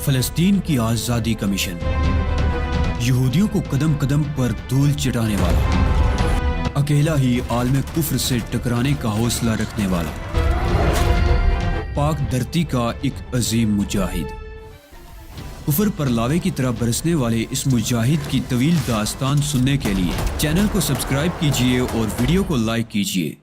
فلسطین کی آزادی کا مشن، یہودیوں کو قدم قدم پر دھول چٹانے والا، اکیلا ہی عالم کفر سے ٹکرانے کا حوصلہ رکھنے والا، پاک دھرتی کا ایک عظیم مجاہد، کفر پر لاوے کی طرح برسنے والے اس مجاہد کی طویل داستان سننے کے لیے چینل کو سبسکرائب کیجئے اور ویڈیو کو لائک کیجئے۔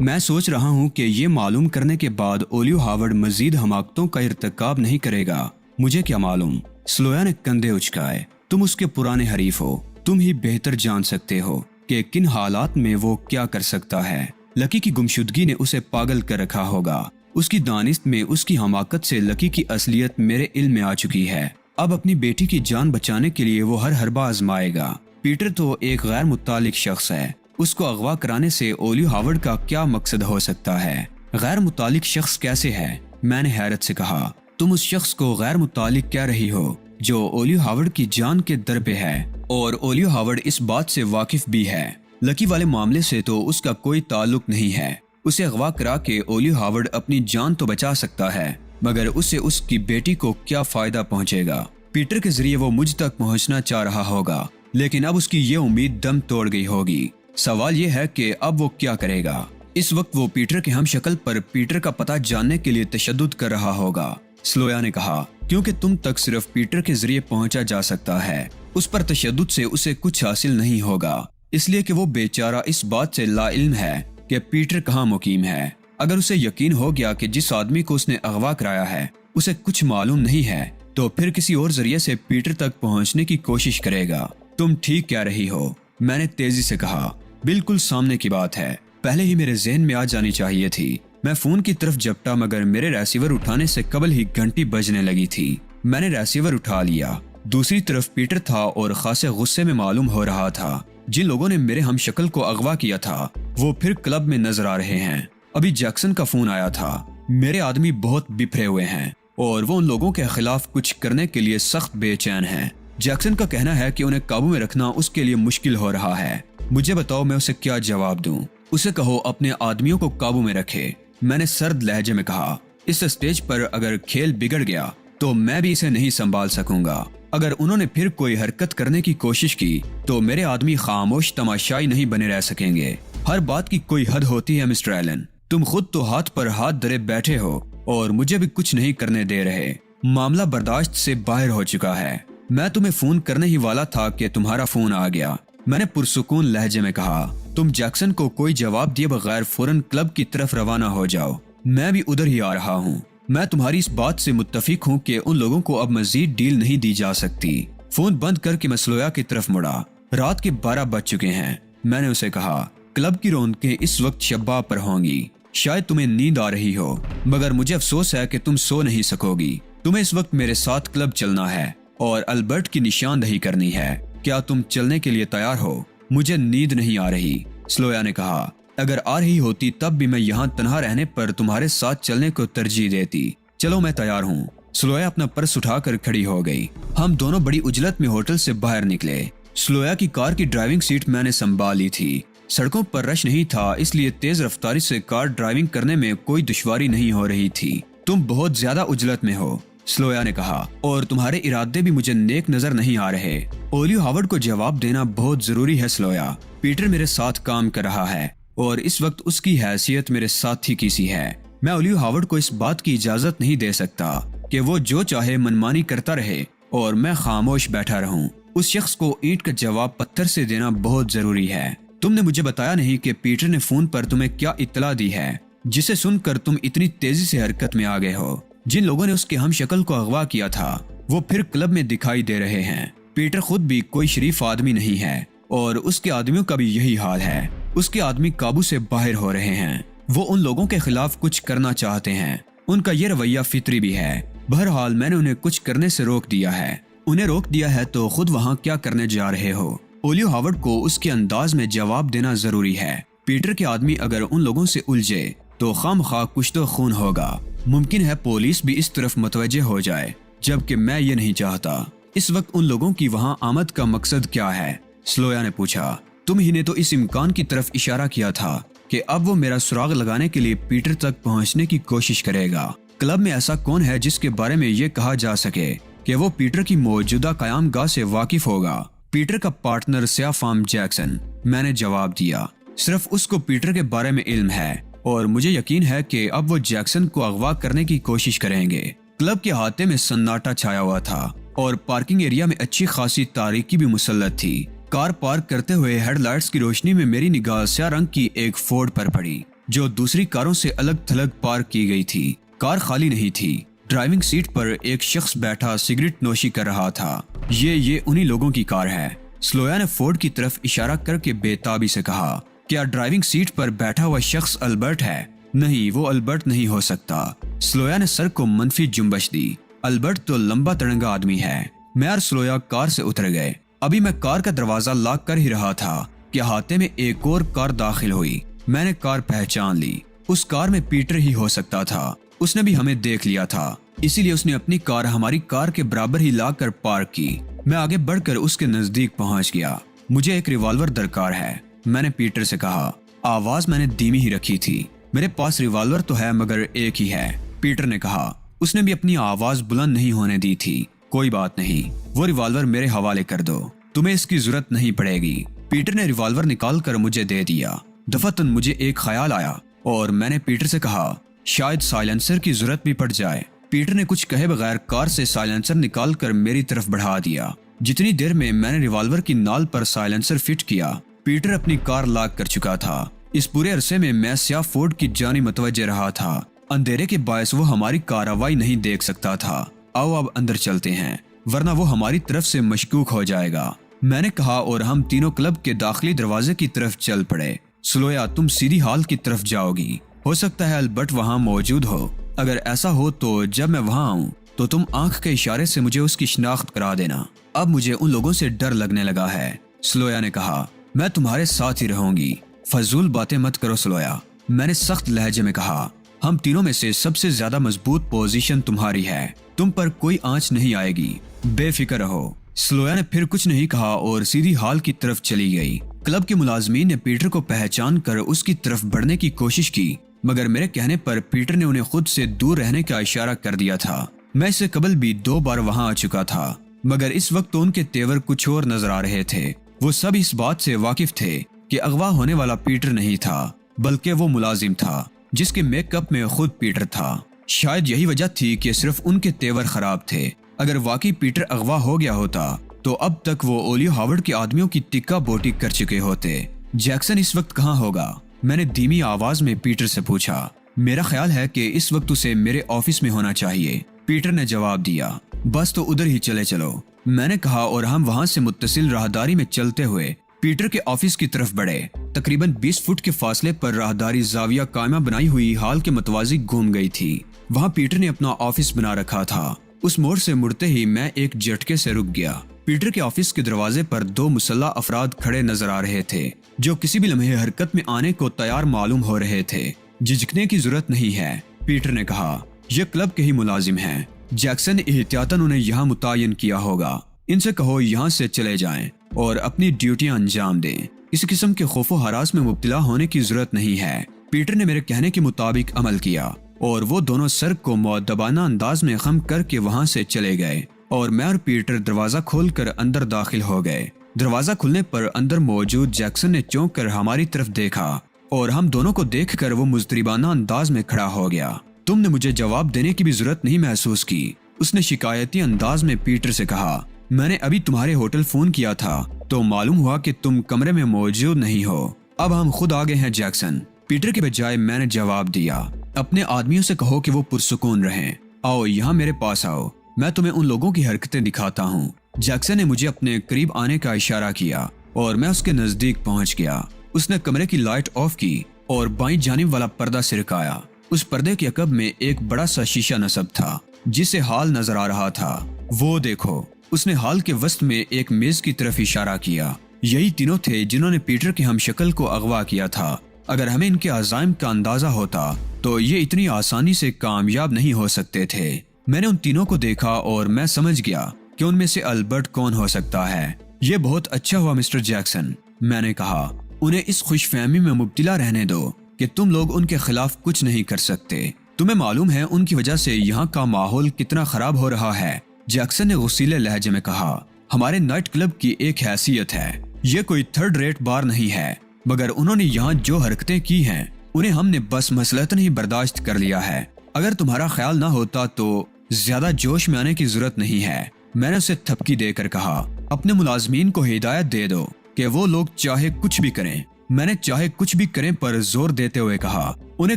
میں سوچ رہا ہوں کہ یہ معلوم کرنے کے بعد اولیو ہاورڈ مزید حماقتوں کا ارتکاب نہیں کرے گا۔ مجھے کیا معلوم؟ سلویا نے کندھے اچکائے۔ تم اس کے پرانے حریف ہو، تم ہی بہتر جان سکتے ہو کہ کن حالات میں وہ کیا کر سکتا ہے۔ لکی کی گمشدگی نے اسے پاگل کر رکھا ہوگا۔ اس کی دانست میں اس کی حماقت سے لکی کی اصلیت میرے علم میں آ چکی ہے۔ اب اپنی بیٹی کی جان بچانے کے لیے وہ ہر حربہ آزمائے گا۔ پیٹر تو ایک غیر متعلق شخص ہے، اس کو اغوا کرانے سے اولیو ہاورڈ کا کیا مقصد ہو سکتا ہے؟ غیر متعلق شخص کیسے ہے؟ میں نے حیرت سے کہا۔ تم اس شخص کو غیر متعلق کہہ رہی ہو جو اولیو ہاورڈ کی جان کے در پہ ہے، اور اولیو ہاورڈ اس بات سے واقف بھی ہے۔ لکی والے معاملے سے تو اس کا کوئی تعلق نہیں ہے۔ اسے اغوا کرا کے اولیو ہاورڈ اپنی جان تو بچا سکتا ہے، مگر اسے اس کی بیٹی کو کیا فائدہ پہنچے گا؟ پیٹر کے ذریعے وہ مجھ تک پہنچنا چاہ رہا ہوگا، لیکن اب اس کی یہ امید دم توڑ گئی ہوگی۔ سوال یہ ہے کہ اب وہ کیا کرے گا؟ اس وقت وہ پیٹر کے ہم شکل پر پیٹر کا پتہ جاننے کے لیے تشدد کر رہا ہوگا۔ سلویا نے کہا، کیونکہ تم تک صرف پیٹر کے ذریعے پہنچا جا سکتا ہے۔ اس پر تشدد سے اسے کچھ حاصل نہیں ہوگا، اس لیے کہ وہ بیچارہ اس بات سے لا علم ہے کہ پیٹر کہاں مقیم ہے۔ اگر اسے یقین ہو گیا کہ جس آدمی کو اس نے اغوا کرایا ہے اسے کچھ معلوم نہیں ہے، تو پھر کسی اور ذریعے سے پیٹر تک پہنچنے کی کوشش کرے گا۔ تم ٹھیک کہہ رہی ہو، میں نے تیزی سے کہا۔ بالکل سامنے کی بات ہے، پہلے ہی میرے ذہن میں آ جانی چاہیے تھی۔ میں فون کی طرف جھپٹا، مگر میرے ریسیور اٹھانے سے قبل ہی گھنٹی بجنے لگی تھی۔ میں نے ریسیور اٹھا لیا۔ دوسری طرف پیٹر تھا اور خاصے غصے میں معلوم ہو رہا تھا۔ جن لوگوں نے میرے ہم شکل کو اغوا کیا تھا وہ پھر کلب میں نظر آ رہے ہیں۔ ابھی جیکسن کا فون آیا تھا۔ میرے آدمی بہت بپھرے ہوئے ہیں اور وہ ان لوگوں کے خلاف کچھ کرنے کے لیے سخت بے چین ہیں۔ جیکسن کا کہنا ہے کہ انہیں قابو میں رکھنا اس کے لیے مشکل ہو رہا ہے۔ مجھے بتاؤ میں اسے کیا جواب دوں؟ اسے کہو اپنے آدمیوں کو قابو میں رکھے، میں نے سرد لہجے میں کہا۔ اس سٹیج پر اگر کھیل بگڑ گیا تو میں بھی اسے نہیں سنبھال سکوں گا۔ اگر انہوں نے پھر کوئی حرکت کرنے کی کوشش کی تو میرے آدمی خاموش تماشائی نہیں بنے رہ سکیں گے۔ ہر بات کی کوئی حد ہوتی ہے مسٹر ایلن۔ تم خود تو ہاتھ پر ہاتھ دھرے بیٹھے ہو اور مجھے بھی کچھ نہیں کرنے دے رہے۔ معاملہ برداشت سے باہر ہو چکا ہے۔ میں تمہیں فون کرنے ہی والا تھا کہ تمہارا فون آ گیا، میں نے پرسکون لہجے میں کہا۔ تم جیکسن کو کوئی جواب دیے بغیر فوراً کلب کی طرف روانہ ہو جاؤ، میں بھی ادھر ہی آ رہا ہوں۔ میں تمہاری اس بات سے متفق ہوں کہ ان لوگوں کو اب مزید ڈیل نہیں دی جا سکتی۔ فون بند کر کے میں سلویا کی طرف مڑا۔ رات کے 12 بج چکے ہیں، میں نے اسے کہا۔ کلب کی رونقیں اس وقت شباب پر ہوں گی۔ شاید تمہیں نیند آ رہی ہو، مگر مجھے افسوس ہے کہ تم سو نہیں سکو گی۔ تمہیں اس وقت میرے ساتھ کلب چلنا ہے اور البرٹ کی نشاندہی کرنی ہے۔ کیا تم چلنے کے لیے تیار ہو؟ مجھے نیند نہیں آ رہی، سلویا نے کہا۔ اگر آ رہی ہوتی تب بھی میں یہاں تنہا رہنے پر تمہارے ساتھ چلنے کو ترجیح دیتی۔ چلو میں تیار ہوں۔ سلویا اپنا پرس اٹھا کر کھڑی ہو گئی۔ ہم دونوں بڑی اجلت میں ہوٹل سے باہر نکلے۔ سلویا کی کار کی ڈرائیونگ سیٹ میں نے سنبھال لی تھی۔ سڑکوں پر رش نہیں تھا، اس لیے تیز رفتاری سے کار ڈرائیونگ کرنے میں کوئی دشواری نہیں ہو رہی تھی۔ تم بہت زیادہ اجلت میں ہو، سلویا نے کہا، اور تمہارے ارادے بھی مجھے نیک نظر نہیں آ رہے۔ اولیو ہاورڈ کو جواب دینا بہت ضروری ہے سلویا۔ پیٹر میرے ساتھ کام کر رہا ہے اور اس وقت اس کی حیثیت میرے ساتھی کی سی ہے۔ میں اولیو ہاورڈ کو اس بات کی اجازت نہیں دے سکتا کہ وہ جو چاہے منمانی کرتا رہے اور میں خاموش بیٹھا رہوں۔ اس شخص کو اینٹ کا جواب پتھر سے دینا بہت ضروری ہے۔ تم نے مجھے بتایا نہیں کہ پیٹر نے فون پر تمہیں کیا اطلاع دی ہے جسے سن کر تم اتنی تیزی سے حرکت میں آ گئے ہو۔ جن لوگوں نے اس کے ہم شکل کو اغوا کیا تھا وہ پھر کلب میں دکھائی دے رہے ہیں۔ پیٹر خود بھی کوئی شریف آدمی نہیں ہے اور اس کے آدمیوں کا بھی یہی حال ہے۔ اس کے آدمی قابو سے باہر ہو رہے ہیں۔ وہ ان لوگوں کے خلاف کچھ کرنا چاہتے ہیں۔ ان کا یہ رویہ فطری بھی ہے۔ بہرحال میں نے انہیں کچھ کرنے سے روک دیا ہے۔ انہیں روک دیا ہے تو خود وہاں کیا کرنے جا رہے ہو؟ اولیو ہاورڈ کو اس کے انداز میں جواب دینا ضروری ہے۔ پیٹر کے آدمی اگر ان لوگوں سے الجھے تو خواہ کچھ تو خون ہوگا۔ ممکن ہے پولیس بھی اس طرف متوجہ ہو جائے، جبکہ میں یہ نہیں چاہتا۔ اس وقت ان لوگوں کی وہاں آمد کا مقصد کیا ہے؟ سلویا نے پوچھا۔ تم ہی نے تو اس امکان کی طرف اشارہ کیا تھا کہ اب وہ میرا سراغ لگانے کے لیے پیٹر تک پہنچنے کی کوشش کرے گا۔ کلب میں ایسا کون ہے جس کے بارے میں یہ کہا جا سکے کہ وہ پیٹر کی موجودہ قیام گاہ سے واقف ہوگا؟ پیٹر کا پارٹنر سیاہ فام جیکسن، میں نے جواب دیا۔ صرف اس کو پیٹر کے بارے میں علم ہے اور مجھے یقین ہے کہ اب وہ جیکسن کو اغوا کرنے کی کوشش کریں گے۔ کلب کے احاطے میں سناٹا چھایا ہوا تھا اور پارکنگ ایریا میں اچھی خاصی تاریکی بھی مسلط تھی۔ کار پارک کرتے ہوئے ہیڈ لائٹس کی روشنی میں میری نگاہ سیاہ رنگ کی ایک فورڈ پر پڑی جو دوسری کاروں سے الگ تھلگ پارک کی گئی تھی۔ کار خالی نہیں تھی۔ ڈرائیونگ سیٹ پر ایک شخص بیٹھا سگریٹ نوشی کر رہا تھا۔ یہ انہی لوگوں کی کار ہے۔ سلویا نے فورڈ کی طرف اشارہ کر کے بے تابی سے کہا، کیا ڈرائیونگ سیٹ پر بیٹھا ہوا شخص البرٹ ہے؟ نہیں، وہ البرٹ نہیں ہو سکتا۔ سلویا نے سر کو منفی جنبش دی۔ البرٹ تو لمبا تڑنگا آدمی ہے۔ میں اور سلویا کار سے اتر گئے۔ ابھی میں کار کا دروازہ لاک کر ہی رہا تھا کہ احاطے میں ایک اور کار داخل ہوئی۔ میں نے کار پہچان لی۔ اس کار میں پیٹر ہی ہو سکتا تھا۔ اس نے بھی ہمیں دیکھ لیا تھا، اسی لیے اس نے اپنی کار ہماری کار کے برابر ہی لا کر پارک کی۔ میں آگے بڑھ کر اس کے نزدیک پہنچ گیا۔ مجھے ایک ریوالور درکار ہے، میں نے پیٹر سے کہا۔ آواز میں نے دھیمی ہی رکھی تھی۔ میرے پاس ریوالور تو ہے مگر ایک ہی ہے، پیٹر نے کہا۔ اس نے بھی اپنی آواز بلند نہیں ہونے دی تھی۔ کوئی بات نہیں، وہ ریوالور میرے حوالے کر دو، تمہیں اس کی ضرورت نہیں پڑے گی۔ پیٹر نے ریوالور نکال کر مجھے دے دیا۔ دفعتاً مجھے ایک خیال آیا اور میں نے پیٹر سے کہا، شاید سائلنسر کی ضرورت بھی پڑ جائے۔ پیٹر نے کچھ کہے بغیر کار سے سائلنسر نکال کر میری طرف بڑھا دیا۔ جتنی دیر میں نے ریوالور کی نال پر سائلنسر فٹ کیا، پیٹر اپنی کار لاک کر چکا تھا۔ اس پورے عرصے میں سیاہ فورڈ کی جانب متوجہ رہا تھا۔ اندھیرے کے باعث وہ ہماری کارروائی نہیں دیکھ سکتا تھا۔ آؤ اب اندر چلتے ہیں، ورنہ وہ ہماری طرف سے مشکوک ہو جائے گا، میں نے کہا اور ہم تینوں کلب کے داخلی دروازے کی طرف چل پڑے۔ سلویا، تم سیدھی ہال کی طرف جاؤ گی۔ ہو سکتا ہے البرٹ وہاں موجود ہو۔ اگر ایسا ہو تو جب میں وہاں آؤں تو تم آنکھ کے اشارے سے مجھے اس کی شناخت کرا دینا۔ اب مجھے ان لوگوں سے ڈر لگنے لگا ہے، سلویا نے کہا۔ میں تمہارے ساتھ ہی رہوں گی، فضول باتیں مت کرو سلویا، میں نے سخت لہجے میں کہا۔ ہم تینوں میں سے سب سے زیادہ مضبوط پوزیشن تمہاری ہے، تم پر کوئی آنچ نہیں آئے گی، بے فکر رہو۔ سلویا نے پھر کچھ نہیں کہا اور سیدھی ہال کی طرف چلی گئی۔ کلب کے ملازمین نے پیٹر کو پہچان کر اس کی طرف بڑھنے کی کوشش کی، مگر میرے کہنے پر پیٹر نے انہیں خود سے دور رہنے کا اشارہ کر دیا تھا۔ میں اس سے قبل بھی 2 بار وہاں آ چکا تھا، مگر اس وقت تو ان کے تیور کچھ اور نظر آ رہے تھے۔ وہ سب اس بات سے واقف تھے کہ اغوا ہونے والا پیٹر نہیں تھا، بلکہ وہ ملازم تھا جس کے میک اپ میں خود پیٹر تھا۔ شاید یہی وجہ تھی کہ صرف ان کے تیور خراب تھے۔ اگر واقعی پیٹر اغوا ہو گیا ہوتا تو اب تک وہ اولیو ہاورڈ کے آدمیوں کی ٹکا بوٹی کر چکے ہوتے۔ جیکسن اس وقت کہاں ہوگا؟ میں نے دھیمی آواز میں پیٹر سے پوچھا۔ میرا خیال ہے کہ اس وقت اسے میرے آفس میں ہونا چاہیے، پیٹر نے جواب دیا۔ بس تو ادھر ہی چلے چلو، میں نے کہا اور ہم وہاں سے متصل راہداری میں چلتے ہوئے پیٹر کے آفس کی طرف بڑھے۔ تقریباً 20 فٹ کے فاصلے پر راہداری زاویہ قائمہ بنائی ہوئی ہال کے متوازی گھوم گئی تھی۔ وہاں پیٹر نے اپنا آفس بنا رکھا تھا۔ اس موڑ سے مڑتے ہی میں ایک جھٹکے سے رک گیا۔ پیٹر کے آفس کے دروازے پر 2 مسلح افراد کھڑے نظر آ رہے تھے جو کسی بھی لمحے حرکت میں آنے کو تیار معلوم ہو رہے تھے۔ جھجکنے کی ضرورت نہیں ہے، پیٹر نے کہا، یہ کلب کے ہی ملازم ہیں۔ جیکسن نے احتیاطاً انہیں یہاں متعین کیا ہوگا۔ ان سے کہو یہاں سے چلے جائیں اور اپنی ڈیوٹیاں انجام دیں۔ اس قسم کے خوف و ہراس میں مبتلا ہونے کی ضرورت نہیں ہے۔ پیٹر نے میرے کہنے کے مطابق عمل کیا اور وہ دونوں سر کو مؤدبانہ انداز میں خم کر کے وہاں سے چلے گئے اور میں اور پیٹر دروازہ کھول کر اندر داخل ہو گئے۔ دروازہ کھلنے پر اندر موجود جیکسن نے چونک کر ہماری طرف دیکھا اور ہم دونوں کو دیکھ کر وہ مضطربانہ انداز میں کھڑا ہو گیا۔ تم نے مجھے جواب دینے کی بھی ضرورت نہیں محسوس کی، اس نے شکایتی انداز میں پیٹر سے کہا۔ میں نے ابھی تمہارے ہوٹل فون کیا تھا تو معلوم ہوا کہ تم کمرے میں موجود نہیں ہو۔ اب ہم خود آگے ہیں جیکسن، پیٹر کے بجائے میں نے جواب دیا۔ اپنے آدمیوں سے کہو کہ وہ پرسکون رہیں۔ آؤ یہاں میرے پاس آؤ، میں تمہیں ان لوگوں کی حرکتیں دکھاتا ہوں۔ جیکسن نے مجھے اپنے قریب آنے کا اشارہ کیا اور میں اس کے نزدیک پہنچ گیا۔ اس نے کمرے کی لائٹ آف کی اور بائیں جانب والا پردہ سرکایا۔ اس پردے کے عقب میں ایک بڑا سا شیشہ نصب تھا جس سے ہال نظر آ رہا تھا۔ وہ دیکھو، اس نے ہال کے وسط میں ایک میز کی طرف اشارہ کیا۔ یہی تینوں تھے جنہوں نے پیٹر کے ہم شکل کو اغوا کیا تھا۔ اگر ہمیں ان کے عزائم کا اندازہ ہوتا تو یہ اتنی آسانی سے کامیاب نہیں ہو سکتے تھے۔ میں نے ان تینوں کو دیکھا اور میں سمجھ گیا کہ ان میں سے البرٹ کون ہو سکتا ہے۔ یہ بہت اچھا ہوا مسٹر جیکسن، میں نے کہا۔ انہیں اس خوش فہمی میں مبتلا رہنے دو کہ تم لوگ ان کے خلاف کچھ نہیں کر سکتے۔ تمہیں معلوم ہے ان کی وجہ سے یہاں کا ماحول کتنا خراب ہو رہا ہے۔ جیکسن نے غصیلے لہجے میں کہا، ہمارے نائٹ کلب کی ایک حیثیت ہے، یہ کوئی تھرڈ ریٹ بار نہیں ہے، مگر انہوں نے یہاں جو حرکتیں کی ہیں انہیں ہم نے بس مصلحتاً ہی برداشت کر لیا ہے۔ اگر تمہارا خیال نہ ہوتا تو زیادہ جوش میں آنے کی ضرورت نہیں ہے۔ میں نے اسے تھپکی دے کر کہا، اپنے ملازمین کو ہدایت دے دو کہ وہ لوگ چاہے کچھ بھی کریں۔ میں نے چاہے کچھ بھی کریں پر زور دیتے ہوئے کہا، انہیں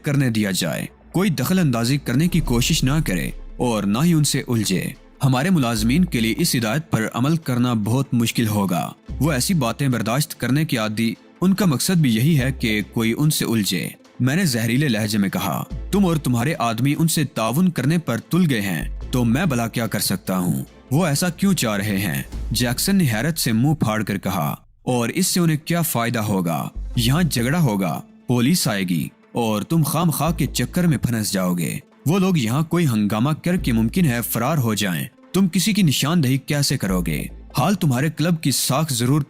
کرنے دیا جائے، کوئی دخل اندازی کرنے کی کوشش نہ کرے اور نہ ہی ان سے الجھے۔ ہمارے ملازمین کے لیے اس ہدایت پر عمل کرنا بہت مشکل ہوگا۔ وہ ایسی باتیں برداشت کرنے کے عادی، ان کا مقصد بھی یہی ہے کہ کوئی ان سے الجھے۔ میں نے زہریلے لہجے میں کہا، تم اور تمہارے آدمی ان سے تعاون کرنے پر تل گئے ہیں تو میں بھلا کیا کر سکتا ہوں؟ وہ ایسا کیوں چاہ رہے ہیں؟ جیکسن نے حیرت سے منہ پھاڑ کر کہا، اور اس سے انہیں کیا فائدہ ہوگا؟ یہاں جھگڑا ہوگا، پولیس آئے گی اور تم خام خواہ کے چکر میں پھنس جاؤ گے۔ وہ لوگ یہاں کوئی ہنگامہ کر کے ممکن ہے فرار ہو جائیں، تم کسی کی نشاندہی کیسے کرو گے؟ حال تمہارے کلب کی ساکھ ضرور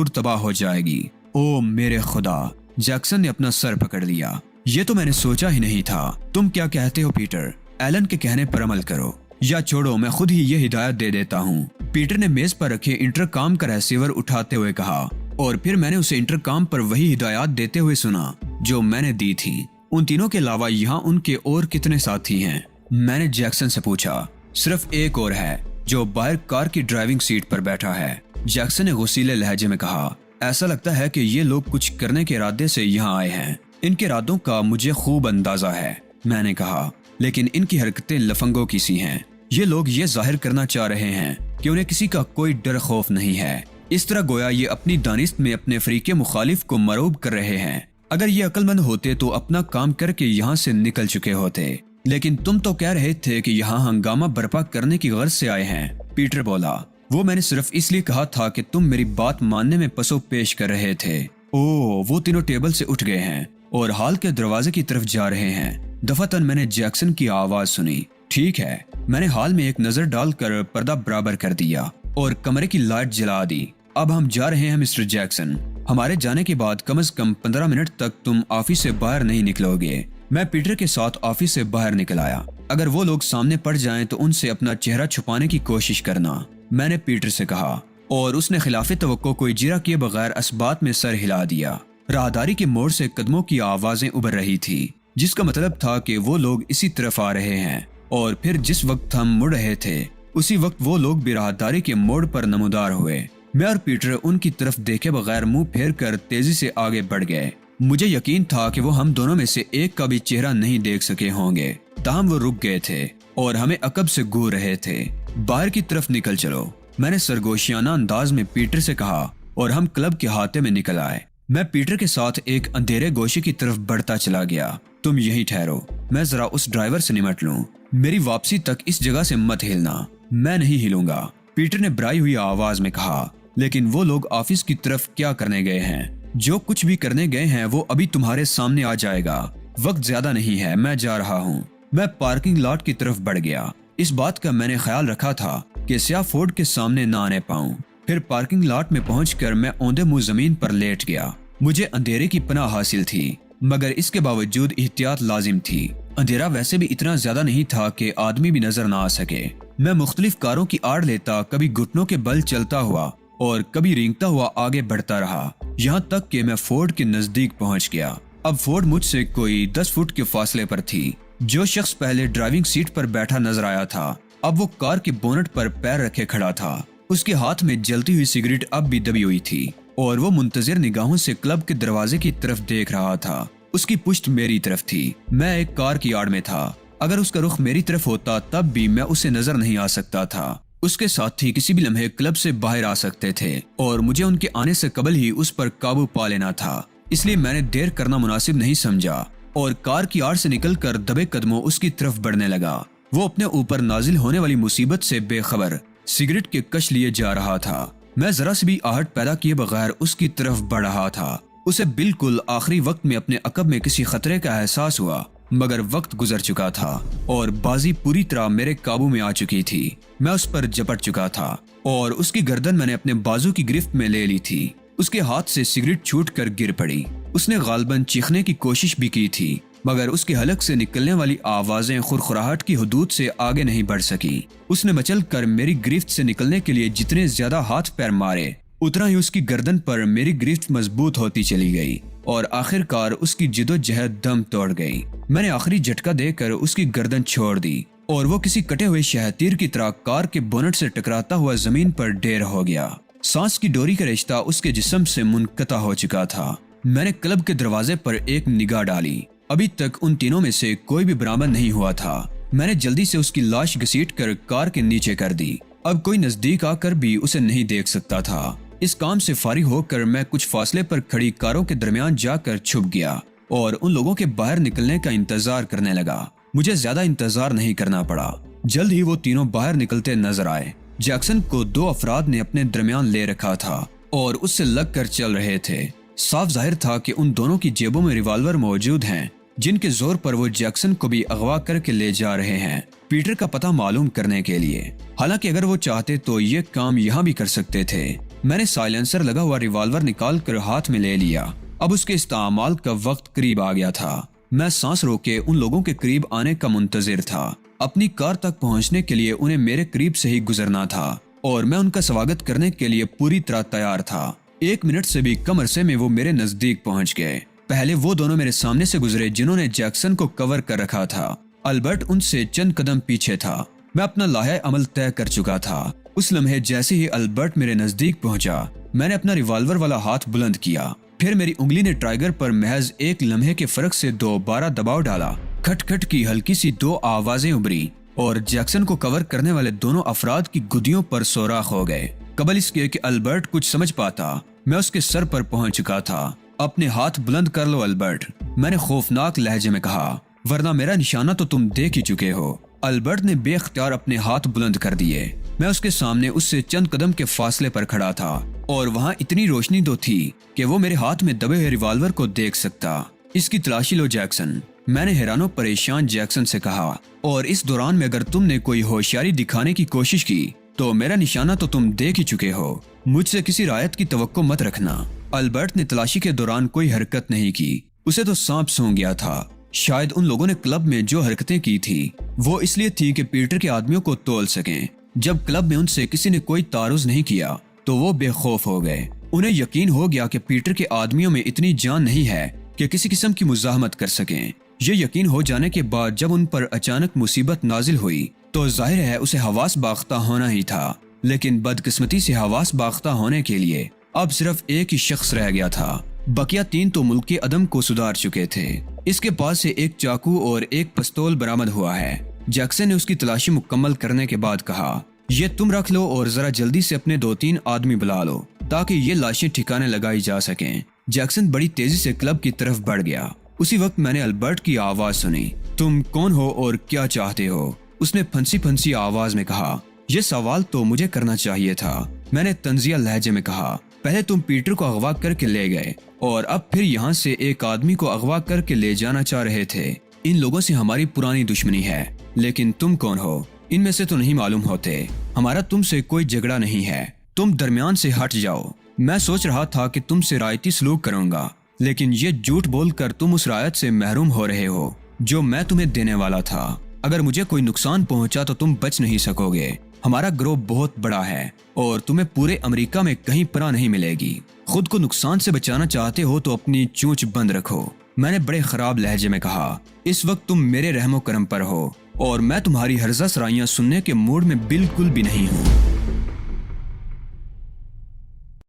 تباہ ہو جائے گی۔ او میرے خدا! جیکسن نے اپنا سر پکڑ لیا۔ یہ تو میں نے سوچا ہی نہیں تھا۔ تم کیا کہتے ہو پیٹر؟ ایلن کے کہنے پر عمل کرو یا چھوڑو، میں خود ہی یہ ہدایت دے دیتا ہوں۔ پیٹر نے میز پر رکھے انٹرکام کا ریسیور اٹھاتے ہوئے کہا، اور پھر میں نے اسے انٹرکام پر وہی ہدایات دیتے ہوئے سنا جو میں نے دی تھی۔ ان تینوں کے علاوہ یہاں ان کے اور کتنے ساتھی ہیں؟ میں نے جیکسن سے پوچھا۔ صرف ایک اور ہے جو باہر کار کی ڈرائیونگ سیٹ پر بیٹھا ہے، جیکسن نے غصیلے لہجے میں کہا۔ ایسا لگتا ہے کہ یہ لوگ کچھ کرنے کے ارادے سے یہاں آئے ہیں۔ ان کے ارادوں کا مجھے خوب اندازہ ہے، میں نے کہا، لیکن ان کی حرکتیں لفنگوں کی سی ہیں۔ یہ لوگ یہ ظاہر کرنا چاہ رہے ہیں کہ انہیں کسی کا کوئی ڈر خوف نہیں ہے، اس طرح گویا یہ اپنی دانست میں اپنے فریق مخالف کو مرعوب کر رہے ہیں۔ اگر یہ عقل مند ہوتے تو اپنا کام کر کے یہاں سے نکل چکے ہوتے، لیکن تم تو کہہ رہے تھے کہ یہاں ہنگامہ برپا کرنے کی غرض سے آئے ہیں۔ پیٹر بولا، وہ میں نے صرف اس لیے کہا تھا کہ تم میری بات ماننے میں پسو پیش کر رہے تھے۔ وہ تینوں ٹیبل سے اٹھ گئے ہیں اور ہال کے دروازے کی طرف جا رہے ہیں۔ دفعتاً میں نے جیکسن کی آواز سنی۔ ٹھیک ہے، میں نے ہال میں ایک نظر ڈال کر پردہ برابر کر دیا اور کمرے کی لائٹ جلا دی۔ اب ہم جا رہے ہیں مسٹر جیکسن۔ ہمارے جانے کے بعد کم از کم 15 منٹ تک تم آفس سے باہر نہیں نکلو گے۔ میں پیٹر کے ساتھ آفس سے باہر نکل آیا۔ اگر وہ لوگ سامنے پڑ جائیں تو ان سے اپنا چہرہ چھپانے کی کوشش کرنا، میں نے پیٹر سے کہا، اور اس نے خلاف توقع کوئی جرا کیے بغیر اسبات میں سر ہلا دیا۔ راہداری کے موڑ سے قدموں کی آوازیں ابھر رہی تھی، جس کا مطلب تھا کہ وہ لوگ اسی طرف آ رہے ہیں، اور پھر جس وقت ہم مڑ رہے تھے اسی وقت وہ لوگ بھی راہداری کے موڑ پر نمودار ہوئے۔ میں اور پیٹر ان کی طرف دیکھے بغیر منہ پھیر کر تیزی سے آگے بڑھ گئے۔ مجھے یقین تھا کہ وہ ہم دونوں میں سے ایک کا بھی چہرہ نہیں دیکھ سکے ہوں گے، تاہم وہ رک گئے تھے اور ہمیں عقب سے گھور رہے تھے۔ باہر کی طرف نکل چلو، میں نے سرگوشیانہ انداز میں پیٹر سے کہا، اور ہم کلب کے احاطے میں نکل آئے۔ میں پیٹر کے ساتھ ایک اندھیرے گوشے کی طرف بڑھتا چلا گیا۔ تم یہیں ٹھہرو، میں ذرا اس ڈرائیور سے نمٹ لوں۔ میری واپسی تک اس جگہ سے مت ہلنا۔ میں نہیں ہلوں گا، پیٹر نے بھرائی ہوئی آواز میں کہا۔ لیکن وہ لوگ آفس کی طرف کیا کرنے گئے ہیں؟ جو کچھ بھی کرنے گئے ہیں وہ ابھی تمہارے سامنے آ جائے گا۔ وقت زیادہ نہیں ہے، میں جا رہا ہوں۔ میں پارکنگ لاٹ کی طرف بڑھ گیا۔ اس بات کا میں نے خیال رکھا تھا کہ سیاہ فورڈ کے سامنے نہ آنے پاؤں۔ پھر پارکنگ لاٹ میں پہنچ کر میں اوندے منہ زمین پر لیٹ گیا۔ مجھے اندھیرے کی پناہ حاصل تھی، مگر اس کے باوجود احتیاط لازم تھی۔ اندھیرا ویسے بھی اتنا زیادہ نہیں تھا کہ آدمی بھی نظر نہ آ سکے۔ میں مختلف کاروں کی آڑ لیتا، کبھی گھٹنوں کے بل چلتا ہوا اور کبھی رینگتا ہوا آگے بڑھتا رہا، یہاں تک کہ میں فورڈ کے نزدیک پہنچ گیا۔ اب فورڈ مجھ سے کوئی 10 فٹ کے فاصلے پر تھی۔ جو شخص پہلے ڈرائیونگ سیٹ پر بیٹھا نظر آیا تھا، اب وہ کار کے بونٹ پر پیر رکھے کھڑا تھا۔ اس کے ہاتھ میں جلتی ہوئی سگریٹ اب بھی دبی ہوئی تھی، اور وہ منتظر نگاہوں سے کلب کے دروازے کی طرف دیکھ رہا تھا۔ اس کی پشت میری طرف تھی، میں ایک کار کی آڑ میں تھا۔ اگر اس کا رخ میری طرف ہوتا تب بھی میں اسے نظر نہیں آ سکتا تھا۔ اس کے ساتھی کسی بھی لمحے کلب سے باہر آ سکتے تھے، اور مجھے ان کے آنے سے قبل ہی اس پر قابو پا لینا تھا۔ اس لیے میں نے دیر کرنا مناسب نہیں سمجھا اور کار کی آڑ سے نکل کر دبے قدموں اس کی طرف بڑھنے لگا۔ وہ اپنے اوپر نازل ہونے والی مصیبت سے بے خبر سگریٹ کے کش لیے جا رہا تھا۔ میں ذرا سے بھی آہٹ پیدا کیے بغیر اس کی طرف بڑھ رہا تھا۔ اسے بالکل آخری وقت میں اپنے عقب میں کسی خطرے کا احساس ہوا، مگر وقت گزر چکا تھا اور بازی پوری طرح میرے قابو میں آ چکی تھی۔ میں اس پر جپٹ چکا تھا اور اس کی گردن میں نے اپنے بازو کی گرفت میں لے لی تھی۔ اس کے ہاتھ سے سگریٹ چھوٹ کر گر پڑی۔ اس نے غالباً چیخنے کی کوشش بھی کی تھی، مگر اس کے حلق سے نکلنے والی آوازیں خرخراہٹ کی حدود سے آگے نہیں بڑھ سکی۔ اس نے مچل کر میری گرفت سے نکلنے کے لیے جتنے زیادہ ہاتھ پیر مارے، اتنا ہی اس کی گردن پر میری گرفت مضبوط ہوتی چلی گئی اور آخر کار اس کی جدوجہد دم توڑ گئی۔ میں نے آخری جھٹکا دے کر اس کی گردن چھوڑ دی اور وہ کسی کٹے ہوئے شہتیر کی طرح کار کے بونٹ سے ٹکراتا ہوا زمین پر ڈھیر ہو گیا۔ سانس کی ڈوری کا رشتہ اس کے جسم سے منقطع ہو چکا تھا۔ میں نے کلب کے دروازے پر ایک نگاہ ڈالی۔ ابھی تک ان تینوں میں سے کوئی بھی برآمد نہیں ہوا تھا۔ میں نے جلدی سے اس کی لاش گھسیٹ کر کار کے نیچے کر دی۔ اب کوئی نزدیک آ کر بھی اسے نہیں دیکھ سکتا تھا۔ اس کام سے فارغ ہو کر میں کچھ فاصلے پر کھڑی کاروں کے درمیان جا کر چھپ گیا اور ان لوگوں کے باہر نکلنے کا انتظار کرنے لگا۔ مجھے زیادہ انتظار نہیں کرنا پڑا۔ جلد ہی وہ تینوں باہر نکلتے نظر آئے۔ جیکسن کو 2 افراد نے اپنے درمیان لے رکھا تھا اور اس سے لگ کر چل رہے تھے۔ صاف ظاہر تھا کہ ان دونوں کی جیبوں میں ریوالور موجود ہیں، جن کے زور پر وہ جیکسن کو بھی اغوا کر کے لے جا رہے ہیں، پیٹر کا پتہ معلوم کرنے کے لیے۔ حالانکہ اگر وہ چاہتے تو یہ کام یہاں بھی کر سکتے تھے۔ میں نے سائلنسر لگا ہوا ریوالور نکال کر ہاتھ میں لے لیا۔ اب اس کے استعمال کا وقت قریب آ گیا تھا۔ میں سانس روکے ان لوگوں کے قریب آنے کا منتظر تھا۔ اپنی کار تک پہنچنے کے لیے انہیں میرے قریب سے ہی گزرنا تھا اور میں ان کا سواگت کرنے کے لیے پوری طرح تیار تھا۔ 1 منٹ سے بھی کم عرصے میں وہ میرے نزدیک پہنچ گئے۔ پہلے وہ دونوں میرے سامنے سے گزرے جنہوں نے جیکسن کو کور کر رکھا تھا۔ البرٹ ان سے چند قدم پیچھے تھا۔ میں اپنا لاہے عمل طے کر چکا تھا۔ اس لمحے جیسے ہی البرٹ میرے نزدیک پہنچا، میں نے اپنا ریوالور والا ہاتھ بلند کیا۔ پھر میری انگلی نے ٹرائگر پر محض 1 لمحے کے فرق سے دوبارہ دباؤ ڈالا۔ کھٹ کھٹ کی ہلکی سی 2 آوازیں ابھری اور جیکسن کو کور کرنے والے دونوں افراد کی گدیوں پر سوراخ ہو گئے۔ قبل اس کے کہ البرٹ کچھ سمجھ پاتا، میں اس کے سر پر پہنچ چکا تھا۔ اپنے ہاتھ بلند کر لو البرٹ، میں نے خوفناک لہجے میں کہا، ورنہ میرا نشانہ تو تم دیکھ ہی چکے ہو۔ البرٹ نے بے اختیار اپنے ہاتھ بلند کر دیے۔ میں اس کے سامنے اس سے چند قدم کے فاصلے پر کھڑا تھا اور وہاں اتنی روشنی تو تھی کہ وہ میرے ہاتھ میں دبے ہوئے ریوالور کو دیکھ سکتا۔ اس کی تلاشی لو جیکسن، میں نے حیران و پریشان جیکسن سے کہا، اور اس دوران میں اگر تم نے کوئی ہوشیاری دکھانے کی کوشش کی تو میرا نشانہ تو تم دیکھ ہی چکے ہو۔ مجھ سے کسی رعایت کی توقع مت رکھنا۔ البرٹ نے تلاشی کے دوران کوئی حرکت نہیں کی۔ اسے تو سانپ سونگ گیا تھا۔ شاید ان لوگوں نے کلب میں جو حرکتیں کی تھی وہ اس لیے تھی کہ پیٹر کے آدمیوں کو تول سکیں۔ جب کلب میں ان سے کسی نے کوئی تعارض نہیں کیا تو وہ بے خوف ہو گئے۔ انہیں یقین ہو گیا کہ پیٹر کے آدمیوں میں اتنی جان نہیں ہے کہ کسی قسم کی مزاحمت کر سکیں۔ یہ یقین ہو جانے کے بعد جب ان پر اچانک مصیبت نازل ہوئی تو ظاہر ہے اسے حواس باختہ ہونا ہی تھا، لیکن بدقسمتی سے حواس باختہ ہونے کے لیے اب صرف ایک ہی شخص رہ گیا تھا۔ بقیہ 3 تو ملک کے عدم کو سدھار چکے تھے۔ اس کے پاس سے ایک چاقو اور ایک پستول برآمد ہوا ہے۔ جیکسن نے اس کی تلاشی مکمل کرنے کے بعد کہا، یہ تم رکھ لو اور ذرا جلدی سے اپنے 2-3 آدمی بلا لو تاکہ یہ لاشیں ٹھکانے لگائی جا سکیں۔ جیکسن بڑی تیزی سے کلب کی طرف بڑھ گیا۔ اسی وقت میں نے البرٹ کی آواز سنی، تم کون ہو اور کیا چاہتے ہو؟ اس نے پھنسی پھنسی آواز میں کہا، یہ سوال تو مجھے کرنا چاہیے تھا۔ میں نے طنزیہ لہجے میں کہا، پہلے تم پیٹر کو اغوا کر کے لے گئے اور اب پھر یہاں سے ایک آدمی کو اغوا کر کے لے جانا چاہ رہے تھے۔ ان لوگوں سے ہماری پرانی دشمنی ہے، لیکن تم کون ہو ان میں سے تو نہیں معلوم ہوتے۔ ہمارا تم سے کوئی جھگڑا نہیں ہے، تم درمیان سے ہٹ جاؤ۔ میں سوچ رہا تھا کہ تم سے رعایتی سلوک کروں گا، لیکن یہ جھوٹ بول کر تم اس رعایت سے محروم ہو رہے ہو جو میں تمہیں دینے والا تھا۔ اگر مجھے کوئی نقصان پہنچا تو تم بچ نہیں سکو گے۔ ہمارا گروہ بہت بڑا ہے اور تمہیں پورے امریکہ میں کہیں پناہ نہیں ملے گی۔ خود کو نقصان سے بچانا چاہتے ہو تو اپنی چونچ بند رکھو، میں نے بڑے خراب لہجے میں کہا۔ اس وقت تم میرے رحم و کرم پر ہو اور میں تمہاری ہرزہ سرائیاں سننے کے موڈ میں بالکل بھی نہیں ہوں۔